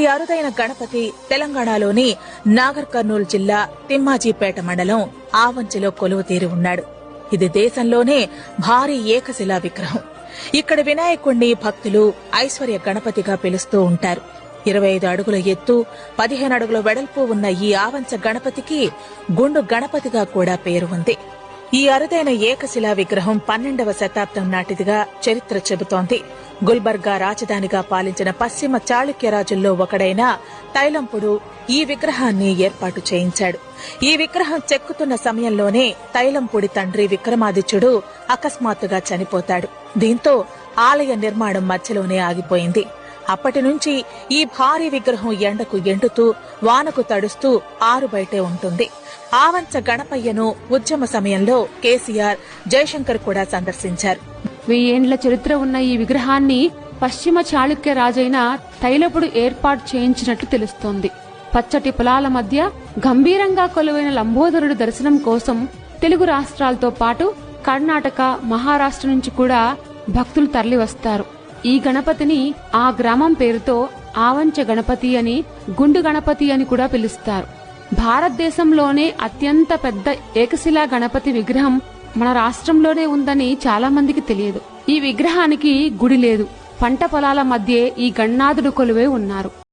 ఈ అరుదైన గణపతి తెలంగాణలోని నాగర్ కర్నూలు జిల్లా తిమ్మాజీపేట మండలం ఆవంచిలో కొలువుతీరి ఉన్నాడు. ఇది దేశంలోనే భారీ ఏకశిలా విగ్రహం. ఇక్కడ వినాయకుణ్ణి భక్తులు ఐశ్వర్య గణపతిగా పిలుస్తూ ఉంటారు. 25 అడుగుల ఎత్తు, 15 అడుగుల వెడల్పు ఉన్న ఈ ఆవంచ గణపతికి గుండు గణపతిగా కూడా పేరు ఉంది. ఈ అరుదైన ఏకశిలా విగ్రహం 12వ శతాబ్దం నాటిదిగా చరిత్ర చెబుతోంది. గుల్బర్గా రాజధానిగా పాలించిన పశ్చిమ చాళుక్య రాజుల్లో ఒకడైన తైలంపుడు ఈ విగ్రహాన్ని ఏర్పాటు చేయించాడు. ఈ విగ్రహం చెక్కుతున్న సమయంలోనే తైలంపుడి తండ్రి విక్రమాదిత్యుడు అకస్మాత్తుగా చనిపోతాడు. దీంతో ఆలయ నిర్మాణం మధ్యలోనే ఆగిపోయింది. అప్పటి నుంచి ఈ భారీ విగ్రహం ఎండకు ఎండుతూ వానకు తడుస్తూ ఆరుబయటే ఉంటుంది. ఆవంచ గణపయ్యను ఉద్యమ సమయంలో కేసీఆర్, జయశంకర్ కూడా సందర్శించారు. 1000 ఏండ్ల చరిత్ర ఉన్న ఈ విగ్రహాన్ని పశ్చిమ చాళుక్య రాజైన తైలపుడు ఏర్పాటు చేయించినట్లు తెలుస్తోంది. పచ్చటి పొలాల మధ్య గంభీరంగా కొలువైన లంబోదరుడు దర్శనం కోసం తెలుగు రాష్ట్రాలతో పాటు కర్ణాటక, మహారాష్ట్ర నుంచి కూడా భక్తులు తరలివస్తారు. ఈ గణపతిని ఆ గ్రామం పేరుతో ఆవంచ గణపతి అని, గుండు గణపతి అని కూడా పిలుస్తారు. భారతదేశంలోనే అత్యంత పెద్ద ఏకశిలా గణపతి విగ్రహం మన రాష్ట్రంలోనే ఉందని చాలా మందికి తెలియదు. ఈ విగ్రహానికి గుడి లేదు. పంట పొలాల మధ్యే ఈ గణనాథుడు కొలువై ఉన్నారు.